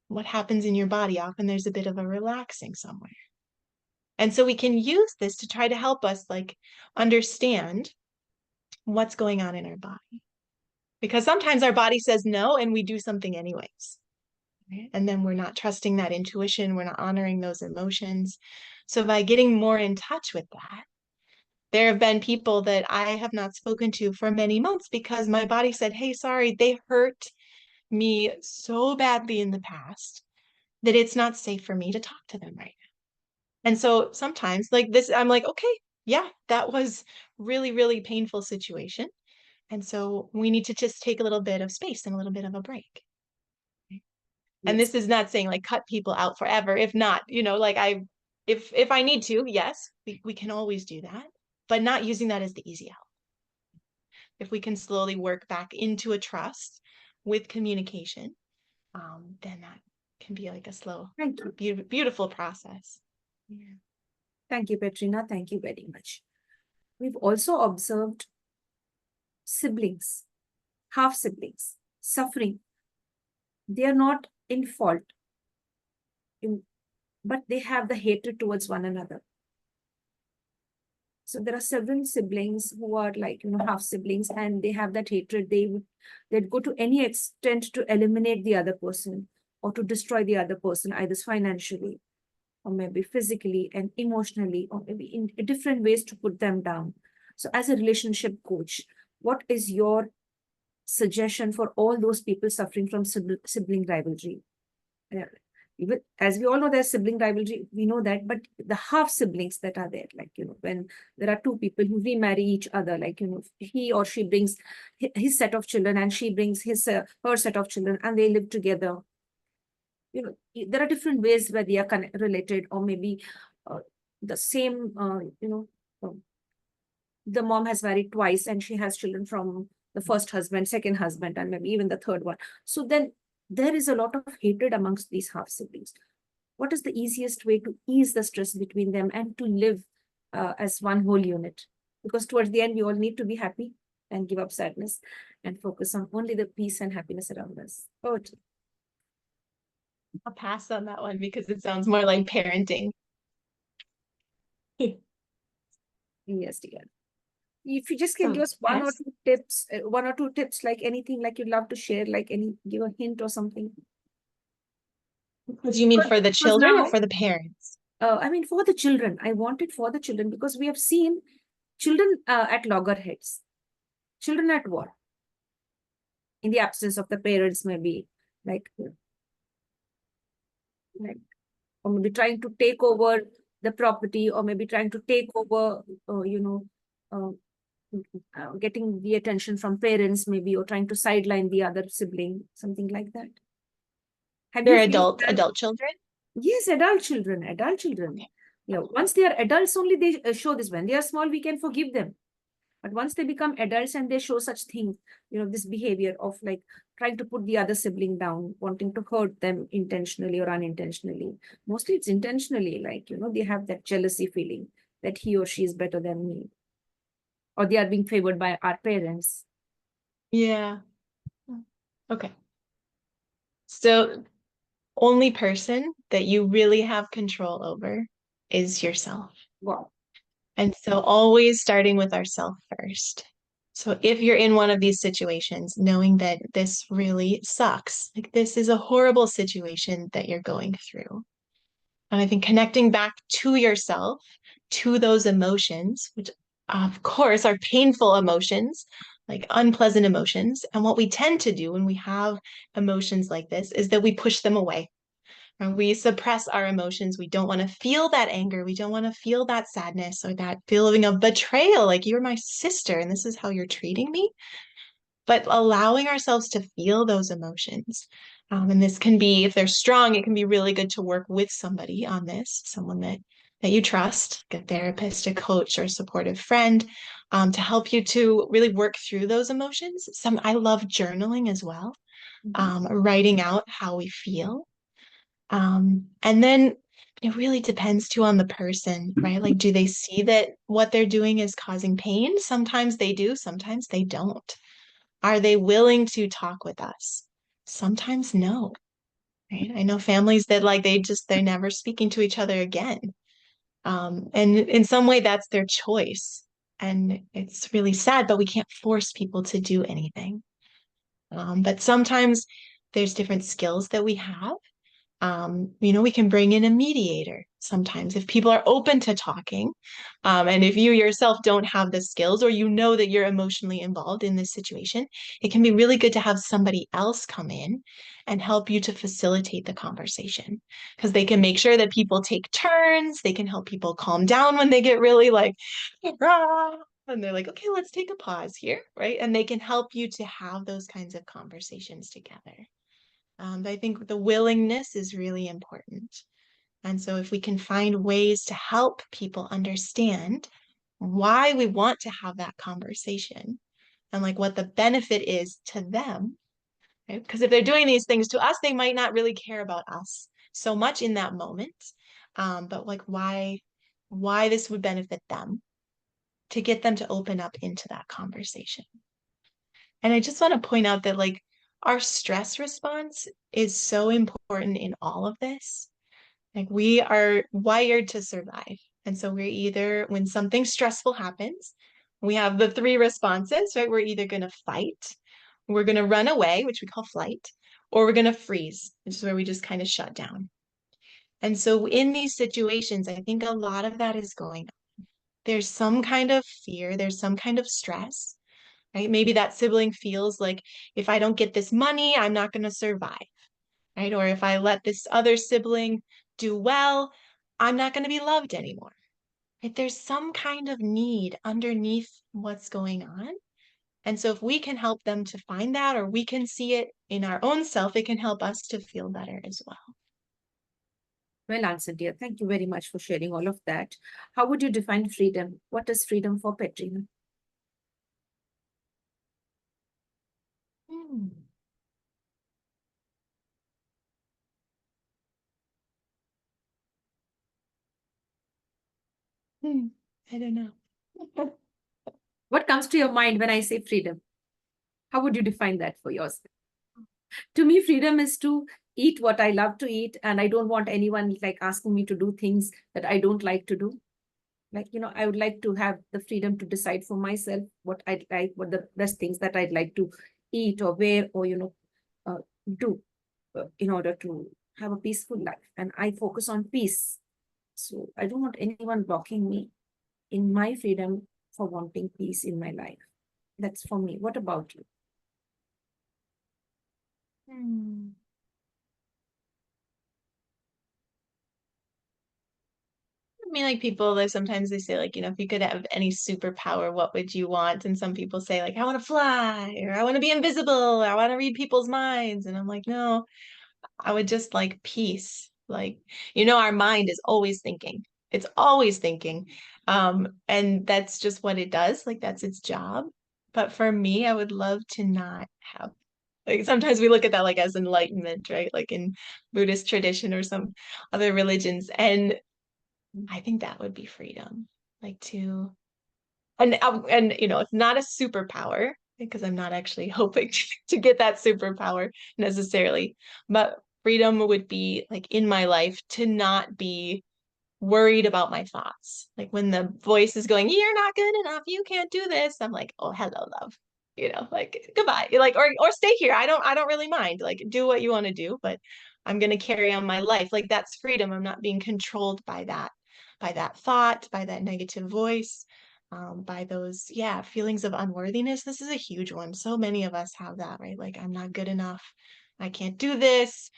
[SPEAKER 2] What happens in your body? Often there's a bit of a relaxing somewhere. And so we can use this to try to help us like understand what's going on in our body. Because sometimes our body says no and we do something anyways. Right? And then we're not trusting that intuition, we're not honoring those emotions. So by getting more in touch with that, there have been people that I have not spoken to for many months because my body said, hey, sorry, they hurt me so badly in the past that it's not safe for me to talk to them right now. And so sometimes like this, I'm like, okay, yeah, that was really, really painful situation. And so we need to just take a little bit of space and a little bit of a break. And
[SPEAKER 1] Yes.
[SPEAKER 2] this is not saying like cut people out forever. If not, like if I need to, yes, we can always do that, but not using that as the easy out. If we can slowly work back into a trust with communication, then that can be like a slow,
[SPEAKER 1] Thank you.
[SPEAKER 2] beautiful process.
[SPEAKER 1] Yeah. Thank you, Petrina. Thank you very much. We've also observed siblings, half siblings, suffering. They are not in fault, but they have the hatred towards one another. So there are several siblings who are like, half siblings, and they have that hatred. They'd go to any extent to eliminate the other person or to destroy the other person, either financially or maybe physically and emotionally, or maybe in different ways to put them down. So as a relationship coach, what is your suggestion for all those people suffering from sibling rivalry? Even as we all know, there's sibling rivalry, we know that, but the half siblings that are there, like, when there are two people who remarry each other, like, he or she brings his set of children and she brings her set of children and they live together. There are different ways where they are related, or maybe the same, the mom has married twice and she has children from the first husband, second husband, and maybe even the third one. So then there is a lot of hatred amongst these half siblings. What is the easiest way to ease the stress between them and to live as one whole unit? Because towards the end, we all need to be happy and give up sadness and focus on only the peace and happiness around us. Oh,
[SPEAKER 2] I'll pass on that one because it sounds more like parenting.
[SPEAKER 1] yes, dear. If you just can give
[SPEAKER 2] Oh,
[SPEAKER 1] us one or
[SPEAKER 2] yes.
[SPEAKER 1] two tips, like anything, like you'd love to share, like give a hint or something.
[SPEAKER 2] What do you mean for the
[SPEAKER 1] Because
[SPEAKER 2] children or
[SPEAKER 1] now,
[SPEAKER 2] for the parents?
[SPEAKER 1] I mean, for the children, I want it for the children because we have seen children at loggerheads, children at war, in the absence of the parents, maybe like, like, or maybe trying to take over the property, or maybe trying to take over, uh, getting the attention from parents, maybe, or trying to sideline the other sibling, something like that. Have you
[SPEAKER 2] They're
[SPEAKER 1] faced
[SPEAKER 2] adult
[SPEAKER 1] that?
[SPEAKER 2] adult children?
[SPEAKER 1] Yes, adult children, adult children.
[SPEAKER 2] Okay.
[SPEAKER 1] Yeah, once they are adults, only they show this. When they are small, we can forgive them. But once they become adults and they show such thing, this behavior of like trying to put the other sibling down, wanting to hurt them intentionally or unintentionally. Mostly it's intentionally, like, they have that jealousy feeling that he or she is better than me, or they are being favored by our parents.
[SPEAKER 2] Yeah. Okay. So only person that you really have control over is yourself.
[SPEAKER 1] Wow.
[SPEAKER 2] And so always starting with ourself first. So if you're in one of these situations, knowing that this really sucks, like this is a horrible situation that you're going through. And I think connecting back to yourself, to those emotions, which of course are painful emotions, like unpleasant emotions. And what we tend to do when we have emotions like this is that we push them away. And we suppress our emotions. We don't want to feel that anger. We don't want to feel that sadness or that feeling of betrayal, like you're my sister and this is how you're treating me. But allowing ourselves to feel those emotions. And this can be, if they're strong, it can be really good to work with somebody on this, someone that you trust, like a therapist, a coach, or a supportive friend, to help you to really work through those emotions. I love journaling as well,
[SPEAKER 1] Mhm.
[SPEAKER 2] writing out how we feel. And then it really depends too on the person, right? Like, do they see that what they're doing is causing pain? Sometimes they do, sometimes they don't. Are they willing to talk with us? Sometimes no, right? I know families that like they're never speaking to each other again. And in some way that's their choice. And it's really sad, but we can't force people to do anything. But sometimes there's different skills that we have. We can bring in a mediator sometimes if people are open to talking. And if you yourself don't have the skills or you know that you're emotionally involved in this situation, it can be really good to have somebody else come in and help you to facilitate the conversation because they can make sure that people take turns. They can help people calm down when they get really like, "Rah," and they're like, okay, let's take a pause here, right? And they can help you to have those kinds of conversations together. I think the willingness is really important. And so, if we can find ways to help people understand why we want to have that conversation and like what the benefit is to them, right? Because if they're doing these things to us, they might not really care about us so much in that moment. But like why this would benefit them to get them to open up into that conversation. And I just want to point out that like our stress response is so important in all of this. Like we are wired to survive. And so we're either, when something stressful happens, we have the three responses, right? We're either going to fight, we're going to run away, which we call flight, or we're going to freeze, which is where we just kind of shut down. And so in these situations, I think a lot of that is going on. There's some kind of fear, there's some kind of stress, right? Maybe that sibling feels like if I don't get this money, I'm not going to survive, right? Or if I let this other sibling do well, I'm not going to be loved anymore. Right? There's some kind of need underneath what's going on. And so if we can help them to find that, or we can see it in our own self, it can help us to feel better as well.
[SPEAKER 1] Well answered, dear. Thank you very much for sharing all of that. How would you define freedom? What is freedom for Petrina?
[SPEAKER 2] Hmm. Hmm. I don't know.
[SPEAKER 1] What comes to your mind when I say freedom? How would you define that for yourself? To me, freedom is to eat what I love to eat, and I don't want anyone like asking me to do things that I don't like to do. Like, I would like to have the freedom to decide for myself what I'd like, what the best things that I'd like to eat or wear or, uh, do in order to have a peaceful life. And I focus on peace. So I don't want anyone blocking me in my freedom for wanting peace in my life. That's for me. What about you?
[SPEAKER 2] Hmm. I mean, like people, like sometimes they say, like, if you could have any superpower, what would you want? And some people say, like, I want to fly, or I want to be invisible, or I want to read people's minds. And I'm like, no, I would just like peace. Like, our mind is always thinking. It's always thinking. And that's just what it does. Like, that's its job. But for me, I would love to not have, like, sometimes we look at that like as enlightenment, right? Like in Buddhist tradition or some other religions. And I think that would be freedom, like to, and it's not a superpower because I'm not actually hoping to get that superpower necessarily, but freedom would be like in my life to not be worried about my thoughts. Like when the voice is going, "You're not good enough, you can't do this," I'm like, "Oh, hello, love." Like goodbye. Like or stay here. I don't really mind. Like do what you want to do, but I'm gonna carry on my life. Like that's freedom. I'm not being controlled by that thought, by that negative voice, by those, yeah, feelings of unworthiness. This is a huge one. So many of us have that, right? Like I'm not good enough. I can't do this.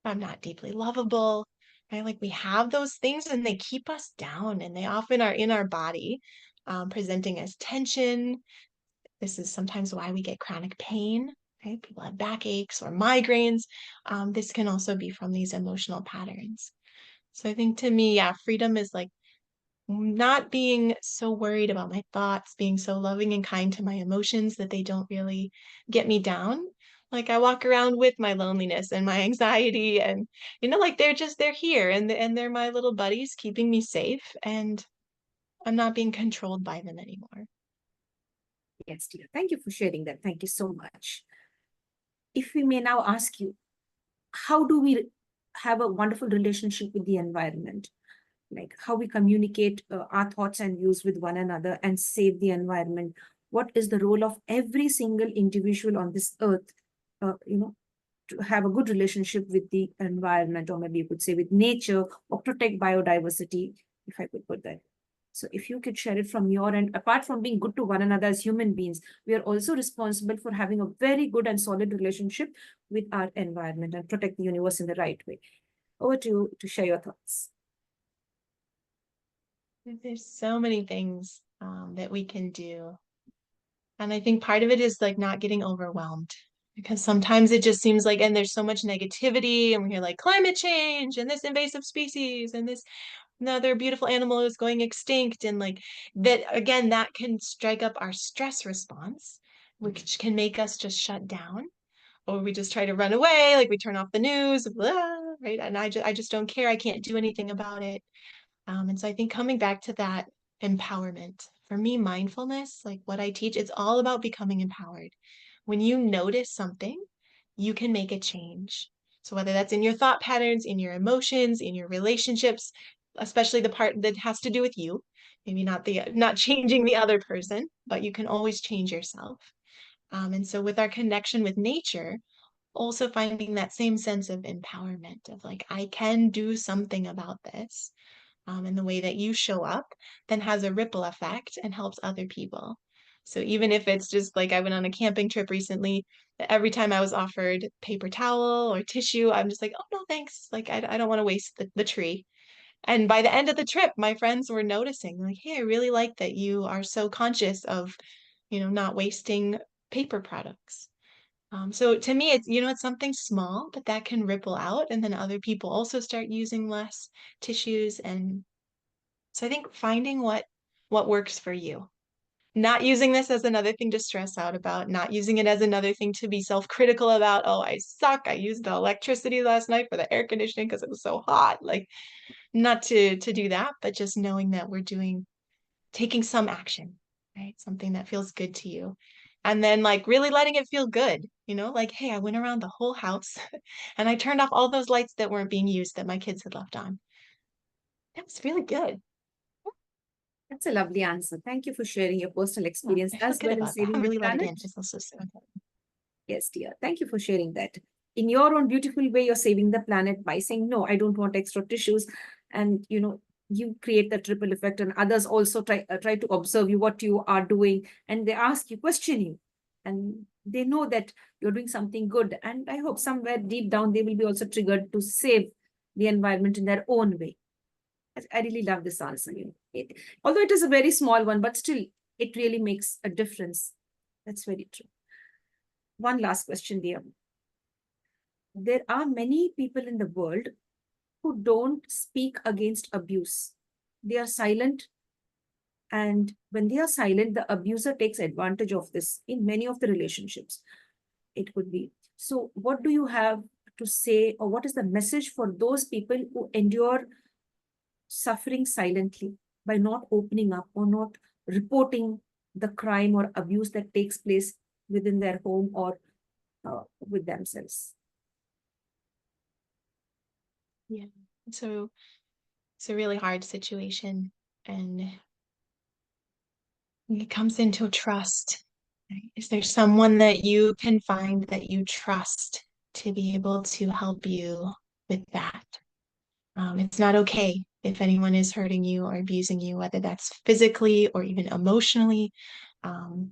[SPEAKER 2] I'm not deeply lovable, right? Like we have those things and they keep us down and they often are in our body, presenting as tension. This is sometimes why we get chronic pain, right? People have backaches or migraines. This can also be from these emotional patterns. So I think to me, yeah, freedom is like not being so worried about my thoughts, being so loving and kind to my emotions that they don't really get me down. Like I walk around with my loneliness and my anxiety and like they're here and they're my little buddies keeping me safe and I'm not being controlled by them anymore.
[SPEAKER 1] Yes, dear. Thank you for sharing that. Thank you so much. If we may now ask you, how do we have a wonderful relationship with the environment? Like how we communicate our thoughts and views with one another and save the environment. What is the role of every single individual on this earth, to have a good relationship with the environment, or maybe you could say with nature, or protect biodiversity, if I could put that. So if you could share it from your end, apart from being good to one another as human beings, we are also responsible for having a very good and solid relationship with our environment and protect the universe in the right way. Over to you to share your thoughts.
[SPEAKER 2] There's so many things that we can do. And I think part of it is like not getting overwhelmed because sometimes it just seems like, and there's so much negativity, and we hear like climate change and this invasive species and this another beautiful animal is going extinct. And like that, again, that can strike up our stress response, which can make us just shut down or we just try to run away. Like we turn off the news, blah, right? And I just don't care. I can't do anything about it. And so I think coming back to that empowerment, for me, mindfulness, like what I teach, it's all about becoming empowered. When you notice something, you can make a change. So whether that's in your thought patterns, in your emotions, in your relationships, especially the part that has to do with you, maybe not changing the other person, but you can always change yourself. And so with our connection with nature, also finding that same sense of empowerment of like, I can do something about this and the way that you show up then has a ripple effect and helps other people. So even if it's just like I went on a camping trip recently, every time I was offered paper towel or tissue, I'm just like, oh no, thanks. Like I don't want to waste the tree. And by the end of the trip, my friends were noticing, like, hey, I really like that you are so conscious of, not wasting paper products. So to me, it's something small, but that can ripple out, and then other people also start using less tissues and so I think finding what works for you. Not using this as another thing to stress out about, not using it as another thing to be self-critical about. Oh, I suck. I used the electricity last night for the air conditioning because it was so hot. Like not to do that, but just knowing that we're taking some action, right? Something that feels good to you. And then like really letting it feel good, like, hey, I went around the whole house and I turned off all those lights that weren't being used that my kids had left on. That was really good.
[SPEAKER 1] That's a lovely answer. Thank you for sharing your personal
[SPEAKER 2] Yeah,
[SPEAKER 1] experience
[SPEAKER 2] I feel
[SPEAKER 1] as
[SPEAKER 2] good
[SPEAKER 1] well in
[SPEAKER 2] about that. I
[SPEAKER 1] saving
[SPEAKER 2] haven't
[SPEAKER 1] the
[SPEAKER 2] really let it
[SPEAKER 1] planet.
[SPEAKER 2] in. It's also so important.
[SPEAKER 1] Yes, dear. Thank you for sharing that. In your own beautiful way, you're saving the planet by saying, no, I don't want extra tissues. And, you create that ripple effect, and others also try to observe you, what you are doing, and they ask you, question you. And they know that you're doing something good. And I hope somewhere deep down, they will be also triggered to save the environment in their own way. I really love this answer. Although it is a very small one, but still, it really makes a difference. That's very true. One last question, dear. There are many people in the world who don't speak against abuse. They are silent. And when they are silent, the abuser takes advantage of this in many of the relationships. It could be. So, what do you have to say, or what is the message for those people who endure suffering silently by not opening up or not reporting the crime or abuse that takes place within their home or with themselves?
[SPEAKER 2] Yeah. So it's a really hard situation. And it comes into trust. Right? Is there someone that you can find that you trust to be able to help you with that? It's not okay if anyone is hurting you or abusing you, whether that's physically or even emotionally. Um,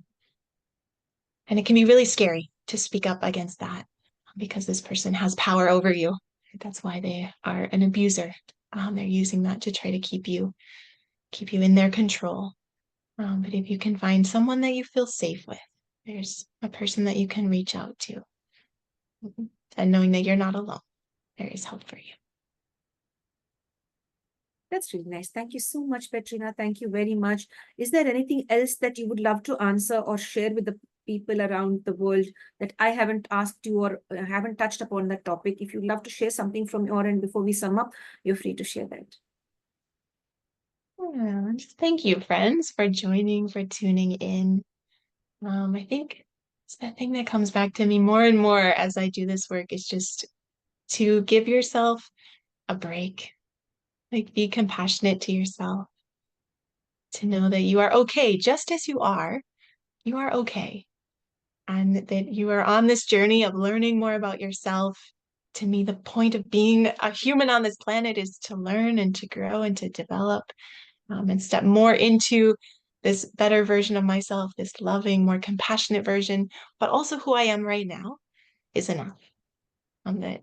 [SPEAKER 2] and it can be really scary to speak up against that because this person has power over you. That's why they are an abuser. They're using that to try to keep you in their control. But if you can find someone that you feel safe with, there's a person that you can reach out to, and knowing that you're not alone, there is help for you.
[SPEAKER 1] That's really nice. Thank you so much, Petrina. Thank you very much. Is there anything else that you would love to answer or share with the people around the world that I haven't asked you or haven't touched upon that topic? If you'd love to share something from your end before we sum up, you're free to share that.
[SPEAKER 2] Yeah, just thank you, friends, for joining, for tuning in. I think it's the thing that comes back to me more and more as I do this work is just to give yourself a break. Like, be compassionate to yourself, to know that you are okay just as you are. You are okay. And that you are on this journey of learning more about yourself. To me, the point of being a human on this planet is to learn and to grow and to develop, and step more into this better version of myself, this loving, more compassionate version, but also who I am right now is enough. That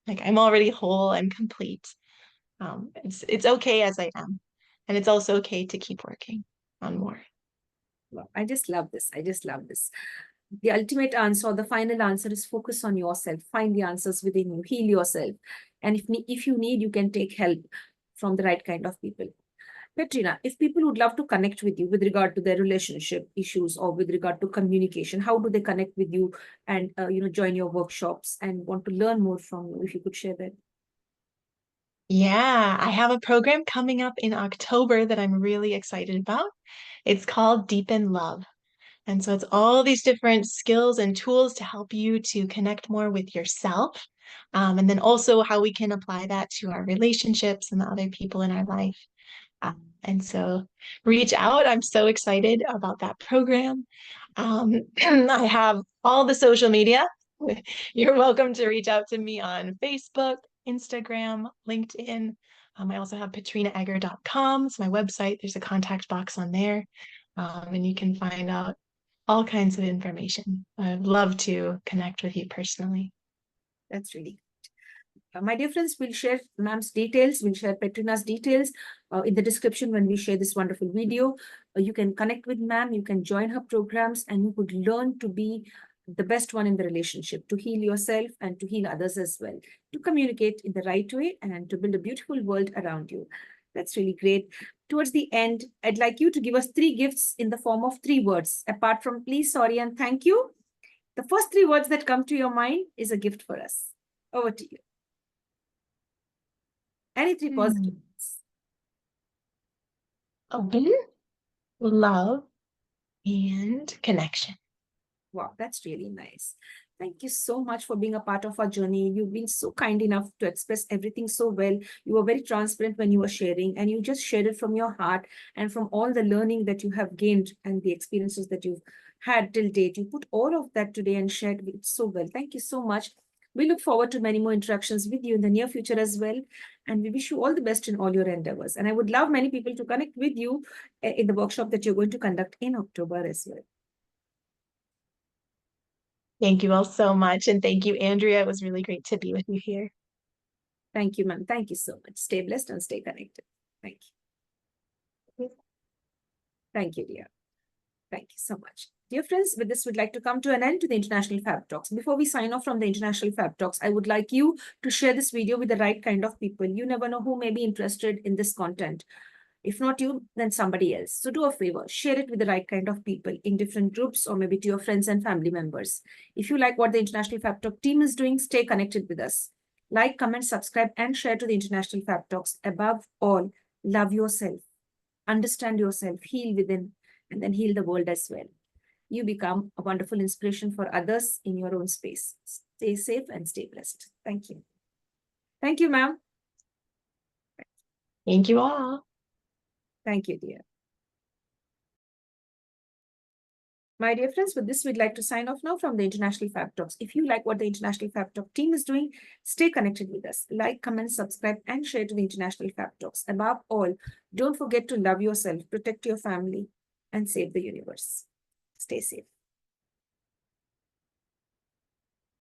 [SPEAKER 2] like I'm already whole, I'm complete. It's okay as I am. And it's also okay to keep working on more.
[SPEAKER 1] Wow, I just love this. I just love this. The ultimate answer, the final answer is focus on yourself. Find the answers within you. Heal yourself. And if you need, you can take help from the right kind of people. Petrina, if people would love to connect with you with regard to their relationship issues or with regard to communication, how do they connect with you and join your workshops and want to learn more from you? If you could share that.
[SPEAKER 2] Yeah, I have a program coming up in October that I'm really excited about. It's called Deepen Love. And so it's all these different skills and tools to help you to connect more with yourself. And then also how we can apply that to our relationships and the other people in our life. And so reach out. I'm so excited about that program. I have all the social media. You're welcome to reach out to me on Facebook, Instagram, LinkedIn. I also have petrinaeger.com. It's my website. There's a contact box on there. And you can find out all kinds of information. I'd love to connect with you personally.
[SPEAKER 1] That's really my dear friends, we'll share ma'am's details, we'll share Petrina's details in the description when we share this wonderful video. You can connect with ma'am, you can join her programs, and you could learn to be the best one in the relationship, to heal yourself and to heal others as well, to communicate in the right way and to build a beautiful world around you. That's really great. Towards the end, I'd like you to give us 3 gifts in the form of 3 words. Apart from please, sorry, and thank you, the first 3 words that come to your mind is a gift for us. Over to you. Any 3 positive words.
[SPEAKER 2] Open, love, and connection.
[SPEAKER 1] Wow, that's really nice. Thank you so much for being a part of our journey. You've been so kind enough to express everything so well. You were very transparent when you were sharing, and you just shared it from your heart and from all the learning that you have gained and the experiences that you've had till date. You put all of that today and shared it so well. Thank you so much. We look forward to many more interactions with you in the near future as well. And we wish you all the best in all your endeavors. And I would love many people to connect with you in the workshop that you're going to conduct in October as well.
[SPEAKER 2] Thank you all so much. And thank you, Andrea. It was really great to be with you here.
[SPEAKER 1] Thank you, ma'am. Thank you so much. Stay blessed and stay connected. Thank you. Thank you, dear. Thank you so much. Dear friends, with this, we'd like to come to an end to the International Fab Talks. Before we sign off from the International Fab Talks, I would like you to share this video with the right kind of people. You never know who may be interested in this content. If not you, then somebody else. So do a favor, share it with the right kind of people in different groups or maybe to your friends and family members. If you like what the International Fab Talk team is doing, stay connected with us. Like, comment, subscribe, and share to the International Fab Talks. Above all, love yourself, understand yourself, heal within, and then heal the world as well. You become a wonderful inspiration for others in your own space. Stay safe and stay blessed. Thank you. Thank you, ma'am.
[SPEAKER 2] Thank you all.
[SPEAKER 1] Thank you, dear. My dear friends, with this, we'd like to sign off now from the International Fab Talks. If you like what the International Fab Talk team is doing, stay connected with us. Like, comment, subscribe, and share to the International Fab Talks. Above all, don't forget to love yourself, protect your family, and save the universe. Stay safe.